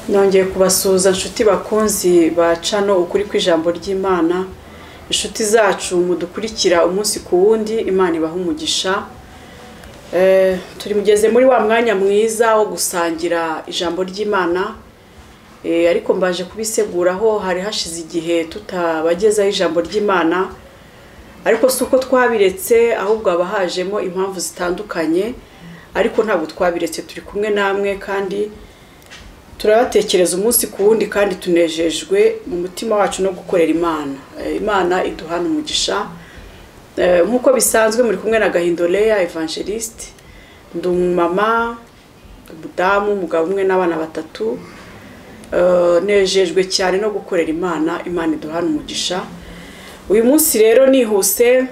Nongeye kubasuhuza nshuti bakunzi bacano ukuri kw'ijambo ry'Imana, inshuti zacu mudukurikira umunsi ku wundi. Imana ibaha umugisha. Turi mugeze muri wa mwanya mwiza wo gusangira ijambo ry'Imana, ariko mbaje kubiseguraho hari hashize igihe tutabagezaho ijambo ry'Imana, ariko suko twabiretse ahubwo abahajemo impamvu zitandukanye, ariko ntabwo twabiretse, turi kumwe namwe kandi turabatekereza umunsi ku wundi kandi tunejejwe mu mutima wacu no gukorera Imana. Imana iduhana umugisha. Nkuko bisanzwe muri kumwe na Gahindolea Evangeliste, ndi umumama, umudamu, umugabo umwe n'abana batatu. Nejejwe cyane no gukorera Imana. Imana iduhana umugisha. Uyu munsi rero nihuse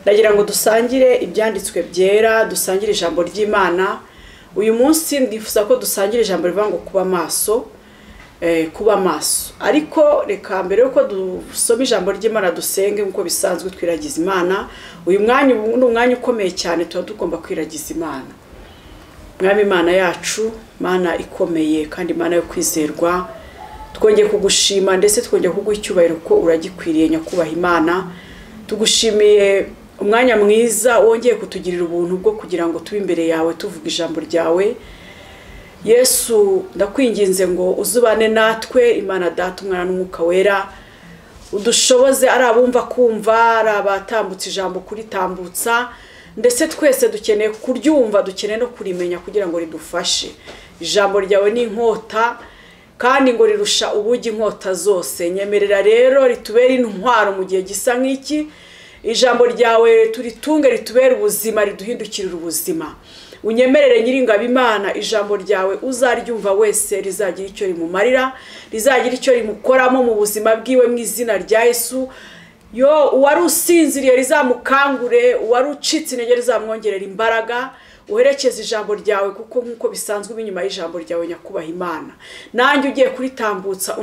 ndagira ngo dusangire ibyanditswe byera, dusangire ijambo ry'Imana. Uyu munsi ndifuza ko dusangira ijambo rivuga ngo kuba maso. Ariko reka mbere yuko dusoma ijambo ry'Imana dusenge nkuko bisanzwe twiragiza Imana. Uyu mwanya ni umwanya ukomeye cyane, tuba tugomba kwiragiza Imana. Mwami Imana yacu, Mana ikomeye kandi Imana yo kwizerwa, twongeye kugushima ndetse twongeye kuguha icyubahiro ko uragikwiriye nyakubaha Imana. Tugushimiye umwanya mwiza wongeye kutugirira ubuntu bwo kugira ngo tube imbere yawe tuvuga ijambo ryawe. Yesu, ndakwinginze ngo uzubane natwe, Imana Data, Umwana n'Umwuka Wera, udushoboze ari abumva kumva, ari abatambutse ijambo kuritambutsa, ndetse twese dukeneye kuryumva, dukeneye no kurimenya kugira ngo ridufashe. Ijambo ryawe ni inkota kandi ngo rirusha ubugi inkota zose. Nyemerera rero ritubere intwaro mu gihe gisa nk'iki. Ijambo ryawe turitunge ritubere ubuzima, riduhindukirira ubuzima. Unyemerere Nyiringabo Imana, ijambo ryawe uzaryumva wese rizagira icyo rimumarira, rizagira icyo rimukoramo mu buzima bwiwe mu izina rya Yesu. Uwari usinziriye rizamukangure, uwari ucitse intege rizamwongerera imbaraga. Uherekeze ijambo ryawe kuko nkuko bisanzwe binyuma y'ijambo ryawe nyakubaha Imana. Nanjye ugiye kuritambutsa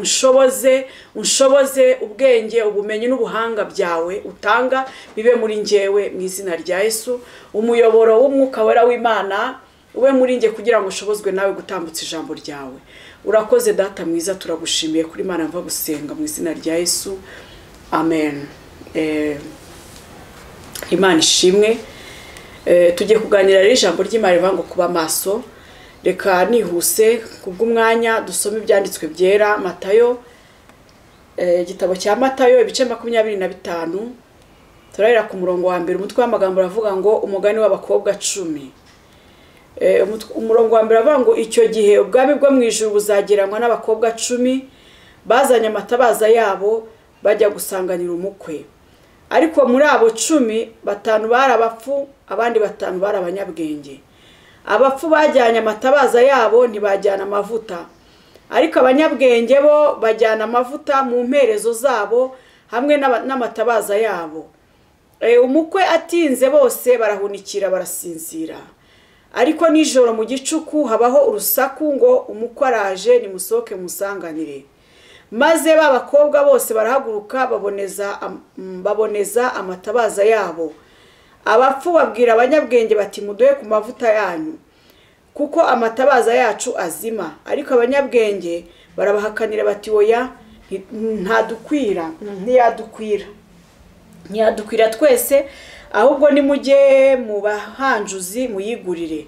unshoboze ubwenge, ubumenyi n'ubuhanga byawe utanga bibe muri njyewe mu izina rya Yesu. Umuyoboro w'Umwuka Wera w'Imana ube muri njye kugira ngo ushobozwe nawe gutambutsa ijambo ryawe. Urakoze Data mwiza, turagushimiye kuri Imana mva gusenga mu izina rya Yesu. Amen. Imana ishimwe. Tugiye kuganira rero ijambo ry'Imana rivuga ngo kuba maso. Reka nihuse kubw'umwanya dusome ibyanditswe byera. Matayo, igitabo cya Matayo ibice 25, turahera ku murongo wa mbere. Umutwe w'amagambo uravuga ngo umugani w'abakobwa 10. Umurongo wa mbere uravuga ngo icyo gihe ubwami bwo mu ijuru buzagereranywa n'abakobwa 10 bazanye amatabaza yabo bajya gusanganira umukwe. Ariko muri abo 10, 5 bari abapfu, abandi 5 bari abanyabwenge. Abapfu bajyanye amatabaza yabo ntibajyana amavuta, ariko abanyabwenge bo bajyana amavuta mu mperezo zabo hamwe n'amatabaza yabo. Umukwe atinze bose barahunikira barasinzira, ariko nijoro mu gicuku habaho urusaku ngo umukwe araje, nimusohoke musanganire. Maze babakobwa bose barahaguruka baboneza amatabaza yabo. Abapfu babwira abanyabwenge bati muduhe ku mavuta yanyu kuko amatabaza yacu azima. Ariko abanyabwenge barabahakanira bati oya, ntiyadukwira twese, ahubwo nimujye mu bahanjuzi muyigurire.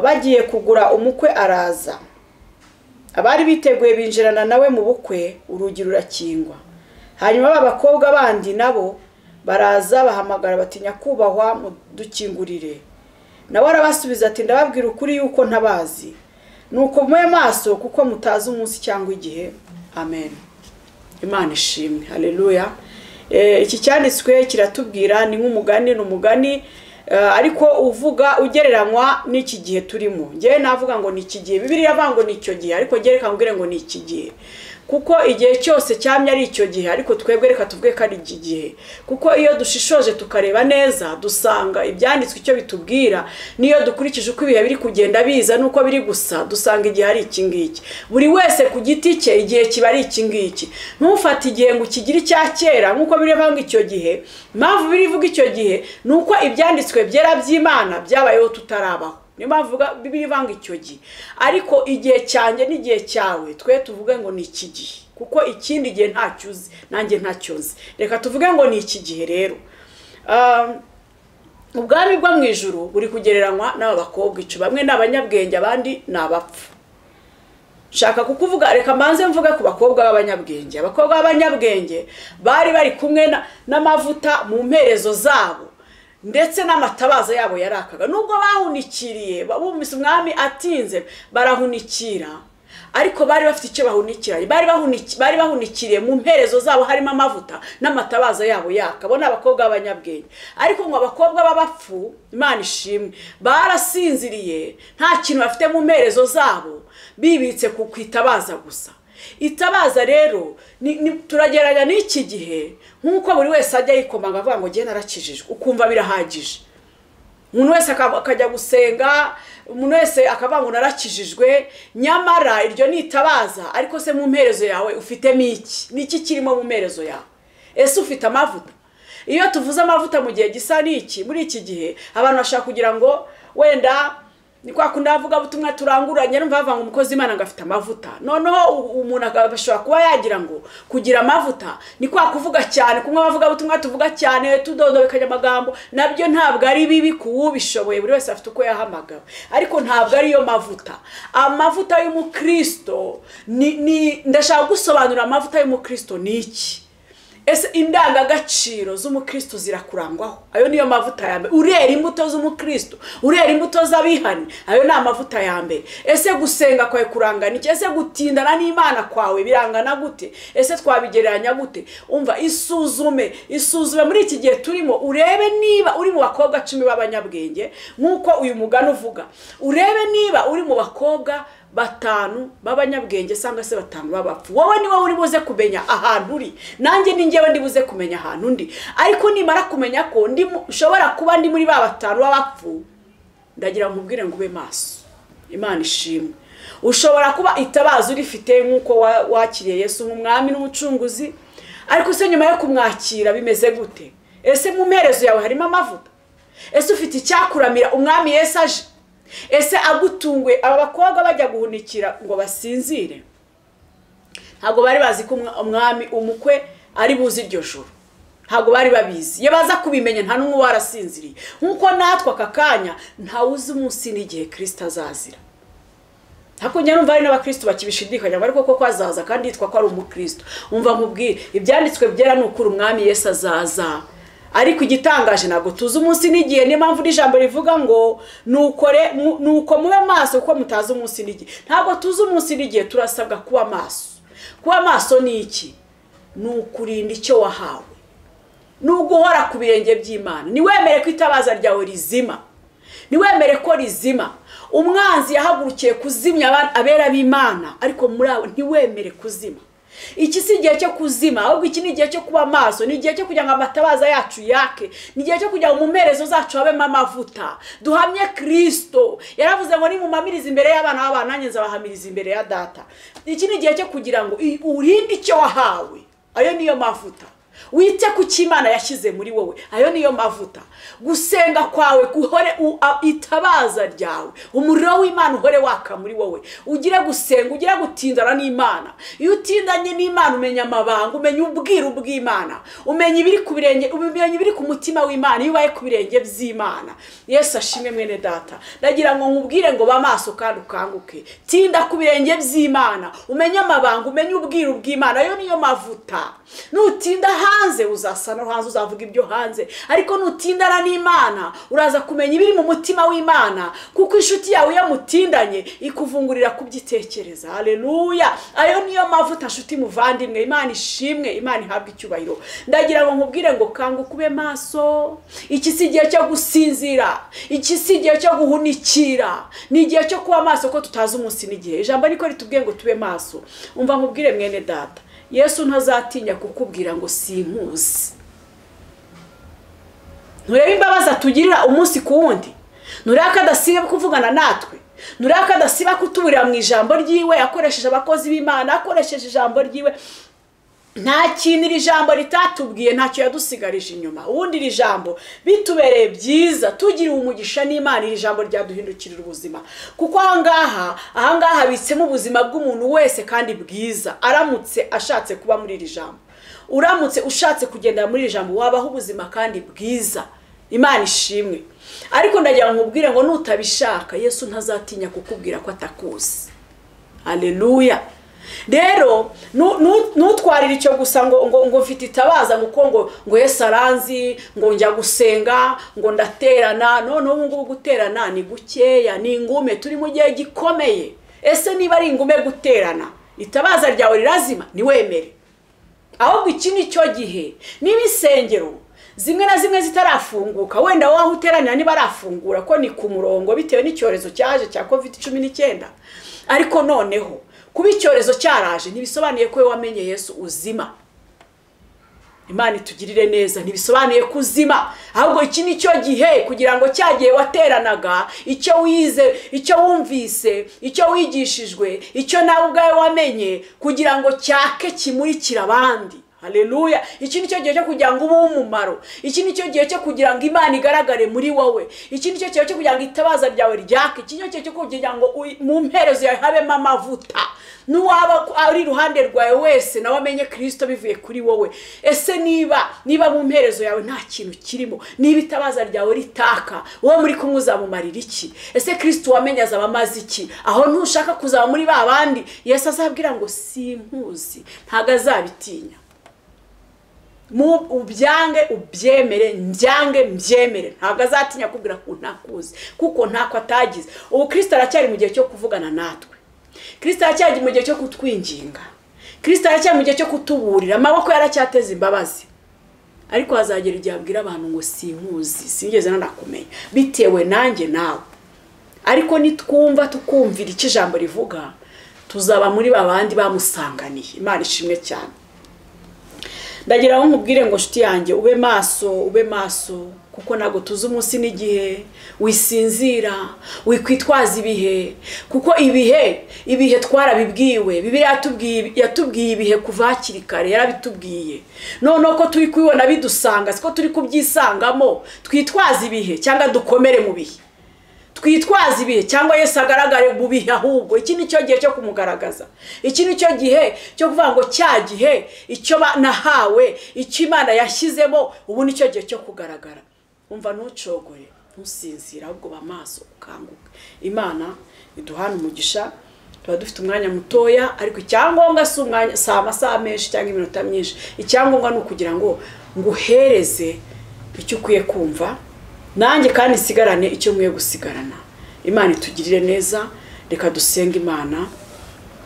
Bagiye kugura umukwe araza. Abari biteguye binjirana nawe mu bukwe, urugi rurakingwa. Hanyuma abakobwa bandi nabo baraza bahamagara bati nyakubahwa mudukingurire. Nawe arabasubiza ati ndababwira ukuri yuko ntabazi. Nuko mube maso kuko mutazi umunsi cyangwa igihe. Amen. Imana ishimwe. Haleluya. Iki cyanditswe kiratubwira ni umugani ariko uvuga ugereranywa n'iki gihe turimo. Ngiye navuga ngo ni iki gihe. Bibiliya ivuga ngo ni icyo gihe, ariko ngiye reka ngire ngo ni iki gihe. Kuko igihe cyose cyamye ari icyo gihe, ariko twebwe reka tuvuge ko ari iki gihe. Kuko iyo dushishoje tukareba neza dusanga ibyanditswe icyo bitubwira, niyo dukurikije uko ibihe biri kugenda biza nuko biri gusa, dusanga igihe ari iki ngiki. Buri wese ku giti cye igihe kiba ari iki ngiki. Ntufate igihe ngo kigire icya kera nkuko birivuga icyo gihe. Impamvu birivuga icyo gihe nuko ibyanditswe byera by'Imana byabayeho tutarabaho. niyo bavuga Bibiliya ivanga icyo gihe. Ariko igihe cyanjye n'igihe cyawe twe tuvuge ngo ni iki gihe, kuko ikindi gihe ntacyo uzi nanjye ntacyo nzi. Reka tuvuge ngo ni iki gihe rero. Ubwami bwo mu ijuru buri kugereranywa n'aba bakobwa icu, bamwe ni abanyabwenge abandi ni abapfu. Shaka kukuvuga, reka mbanze mvuge ku bakobwa b'abanyabwenge. Abakobwa b'abanyabwenge bari kumwe n'amavuta mu mperezo zabo, ndetse n'amatabaza yabo yarakaga. Nubwo bahunikiriye, bumvise umwami atinze barahunikira, ariko bari bafite icyo bahunikira. Bari bahunikiriye mu mperezo zabo harimo amavuta n'amatabaza yabo yaka. Bo n'abakobwa b'abanyabwenge. Ariko ngo abakobwa b'abapfu, Imana ishimwe, barasinziriye, nta kintu bafite mu mperezo zabo, bibitse ku itabaza gusa. Itabaza rero turageranya n'iki gihe, nk'uko buri wese ajya yikomanga avuga ngo ngiye narakijijwe, ukumva birahagije. Umuntu wese akajya gusenga, umuntu wese akavuga ngo narakijijwe, nyamara iryo ni itabaza. Ariko se mu mperezo yawe ufitemo iki? Niki kirimo mu mperezo yawe? Ese ufite amavuta? Iyo tuvuze amavuta mu gihe gisa n'iki, muri iki gihe abantu bashaka kugira ngo wenda ni kwa kundi avuga butumwa turanguranye, numva bava ngo umukozi Imana ngafite amavuta. Noneho umuntu agashobora kuba yagira ngo kugira amavuta ni kwa kuvuga cyane, kumwe bavuga butumwa tuvuga cyane tudondobekanya amagambo, nabyo ntabwo ari bibi kuwubishoboye, buri wese afite uko yahamagawe. Ariko ntabwo ari yo mavuta. Amavuta y'umukristo ni ndashaka gusobanura amavuta y'umukristo ni iki. Ese indangagaciro z'umukristo zirakurangwaho? Ayo niyo mavuta ya mbere. Urera imbuto z'umukristo, urera imbuto z'abihani, ayo ni amavuta ya mbere. Ese gusenga kwawe kurangana iki? Ese gutindana n'Imana kwawe birangana gute? Ese twabigereranya gute? Umva, isuzume muri iki gihe turimo, urebe niba uri mu bakobwa 10 b'abanyabwenge nk'uko uyu mugani uvuga. Urebe niba uri mu bakobwa 5 b'abanyabwenge cyangwa se 5 b'abapfu. Wowe niwe uri buze kumenya ahantu uri, nanjye ni njyewe ndi buze kumenya ahantu ndi. Ariko nimara kumenya ko ushobora kuba ndi muri ba 5 b'abapfu, ndagira nkubwire ngo ube maso. Imana ishimwe. Ushobora kuba itabaza urifite nk'uko wakiriye Yesu nk'umwami n'umucunguzi, ariko se nyuma yo kumwakira bimeze gute? Ese mu mperezo yawe harimo amavuta? Ese ufite icyakuramira umwami Yesu aje? Ese agutungwe? Aba bakobwa bajya guhunikira ngo basinzire, ntabwo bari bazi ko umwami umukwe ari buzi iryo joro. Ntabwo bari babizi. Iyo baza kubimenya nta n'umwe warasinziriye. Nkuko natwe akakanya ntawuzi umunsi n'igihe Kristo azazira. Hako njye numva ari n'abakristo bakibishidikanya ariko koko azaza kandi yitwa ko ari umukristo. Umva nkubwire, ibyanditswe byera n'ukuri umwami Yesu azaza. Ariko igitangaje ntabwo tuzi umunsi n'igihe. Niyo mpamvu n'ijambo rivuga ngo nuko mube maso kuko mutazi umunsi n'igihe. Ntabwo tuzi umunsi n'igihe, turasabwa kuba maso. Kuba maso ni iki? Nukurinda icyo wahawe, nuguhora ku birenge by'Imana. Niwemere ko itabaza ryawe rizima, niwemere ko rizima. Umwanzi yahagurukiye kuzimya abera b'Imana, ariko muri abo ntiwemere kuzima. Iki si igihe cyo kuzima, ahubwo iki ni igihe cyo kuba maso. Ni igihe cyo kugira ngo amatabaza yacu yake, ni igihe cyo kugira ngo mu mperezo zacu habemo amavuta. Duhamye Kristo. Yaravuze ngo nimumamiriza imbere y'abana b'abantu, nanjye nzabahamiriza imbere ya Data. Iki ni igihe cyo kugira ngo urinde icyo wahawe. Ayo niyo mavuta. Wite ku cy'Imana yashyize muri wowe, ayo niyo mavuta. Gusenga kwawe guhore itabaza ryawe, umuriro w'Imana uhore waka muri wowe. Ugire gusenga, ugire gutindana n'Imana. Iyo utindanye n'Imana umenya amabanga, umenya ubwiru bw'Imana, umenya ibiri ku birenge, umenya ibiri ku mutima w'Imana, iyo ubaye ku birenge by'Imana. Yesu ashimwe mwene Data. Ndagira ngo nkubwire ngo ba maso kandi ukanguke. Tinda ku birenge by'Imana, umenya amabanga, umenya ubwiru bw'Imana. Ayo niyo mavuta. Nutinda hanze uzasa no hanze, uzavuga ibyo hanze. Ariko nutindana n'Imana uraza kumenya ibiri mu mutima w'Imana, kuko inshuti yawe yo mutindanye ikuvungurira kubyitekereza. Haleluya. Ayo niyo mavuta nshuti muvandimwe. Imana ishimwe, Imana ihabwe icyubahiro. Ndagira ngo nkubwire ngo kanguka ube maso. Iki si igihe cyo gusinzira, iki si igihe cyo guhunikira, ni igihe cyo kuba maso ko tutazi umunsi n'igihe. Ijambo niko ritubwiye ngo tube maso. Umva nkubwire mwene Data, Yesu ntazatinya kukubwira ngo sinkuzi. Nturebe imbabazi atugirira umunsi ku wundi. Nturebe ko adasiba kuvugana natwe. Nturebe ko adasiba kutuburira mu ijambo ryiwe. Akoresheje abakozi b'Imana, akoresheje ijambo ryiwe. nta kintu iri jambo ritatubwiye, ntacyo yadusigarije inyuma. Ubundi iri jambo bitubereye byiza, tugiriwe umugisha n'Imana, iri jambo ryaduhindukirira ubuzima, kuko ahangaha habitsemo ubuzima bw'umuntu wese kandi bwiza. Aramutse ashatse kuba muri iri jambo, uramutse ushatse kugendera muri iri jambo, wabaho ubuzima kandi bwiza. Imana ishimwe. Ariko ndagira ngo nkubwire ngo nutabishaka, Yesu ntazatinya kukubwira ko atakuzi. Haleluya. Rero nutwarira icyo gusa ngo mfite itabaza ngo Yesu aranzi, ngo njya gusenga, ngo ndaterana. None ubu ngubu guterana ni gukeya, ni ingume, turi mu gihe gikomeye. Ese niba ari ingume guterana, itabaza ryawe rirazima, niwemere. Ahubwo iki ni cyo gihe, niba insengero zimwe na zimwe zitarafunguka, wenda waho uteranira niba arafungura ko ni ku murongo bitewe n'icyorezo cyaje cya COVID-19. Ariko noneho kuba icyorezo cyaraje ntibisobanuye ko wamenye Yesu uzima. Imana itugirire neza. Ntibisobanuye kuzima, ahubwo iki ni cyo gihe kugira ngo cyagiye wateranaga, icyo wize, icyo wumvise, icyo wigishijwe, icyo nawe ubwawe wamenye, kugira ngo cyake kimurikira abandi. Haleluya. Iki ni cyo gihe cyo kugira ngo ube umumaro. Iki ni cyo gihe cyo kugira ngo Imana igaragare muri wowe. Iki ni cyo gihe cyo kugira ngo itabaza ryawe ryake. Iki ni cyo gihe cyo kugira ngo mu mperezo yawe habemo amavuta. Nuwaba ari iruhande rwawe wese nawe amenye Kristo bivuye kuri wowe. Ese niba mu mperezo yawe nta kintu kirimo, niba itabaza ryawe ritaka, uwo muri kumwe uzamumarira iki? Ese Kristo wamenye azaba amaze iki? Aho ntushaka kuzaba muri ba bandi Yesu azabwira ngo simpuzi, ntago azabitinya. Ubyange ubyemere, mbyange mbyemere, ntabwo azatinya kubwira ko ntakuzi, kuko ntako atagize. Ubu Kristo aracyari mu gihe cyo kuvugana natwe. Kristo aracyari mu gihe cyo kutwinginga. Kristo aracyari mu gihe cyo kutuburira. Amaboko yaracyateze imbabazi. Ariko hazagera igihe abwira abantu ngo sinkuzi, sinigeze nanakumenya, bitewe nanjye nawe. Ariko nitwumva tukumvira icyo ijambo rivuga, tuzaba muri babandi bamusanganiye. Imana ishimwe cyane. Ndagira ngo nkubwire ngo nshuti yanjye, ube maso, kuko nago tuzi umunsi n'igihe. Wisinzira, wikwitwaza ibihe, kuko ibihe twarabibwiwe. Bibiliya yatubwiye ibihe kuva hakiri kare, yarabitubwiye. None ko turi kubibona bidusanga, siko turi kubyisangamo. Twitwaza ibihe cyangwa dukomere mu bihe. Twitwaza ibihe cyangwa Yesu agaragare mu bihe. Ahubwo iki ni cyo gihe cyo kumugaragaza. Iki ni cyo gihe cyo kuvuga ngo cya gihe icyo nahawe, icyo Imana yashyizemo, ubu ni cyo gihe cyo kugaragara. Umva ntucogore, ntusinzira, ahubwo ba maso ukanguka. Imana iduhana umugisha. Tuba dufite umwanya mutoya, ariko icyangombwa si umwanya, si amasaha menshi cyangwa iminota myinshi. Icyangombwa ni ukugira ngo nguhereze icyo ukwiye kumva, nanjye kandi sigarane icyo mwiye gusigarana. Imana itugirire neza. Reka dusenge Imana.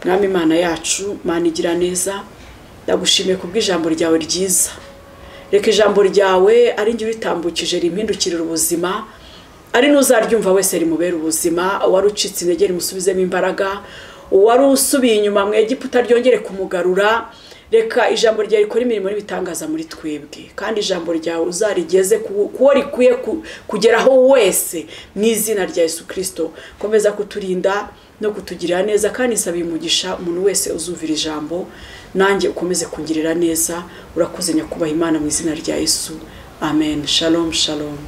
Mwami Imana yacu, Mana igira neza, ndagushimiye kubw'ijambo ryawe ryiza. Reka ijambo ryawe ari njye uritambukije rimpindukirira ubuzima, ari nuzaryumva wese rimubera ubuzima. Wari ucitse intege rimusubizemo imbaraga, wari usubiye inyuma mu Egiputa ryongere kumugarura. Reka ijambo ryawe rikora imirimo n'ibitangaza muri twebwe, kandi ijambo ryawe uzarigeze kuwo rikwiye kugeraho wese, mu izina rya Yesu Kristo. Komeza kuturinda no kutugirira neza, kandi nsaba umugisha umuntu wese uzumvira ijambo. Nanjye ukomeze kungirira neza. Urakoze Nyakubaha Imana, mu izina rya Yesu. Amen. Shalom, shalom.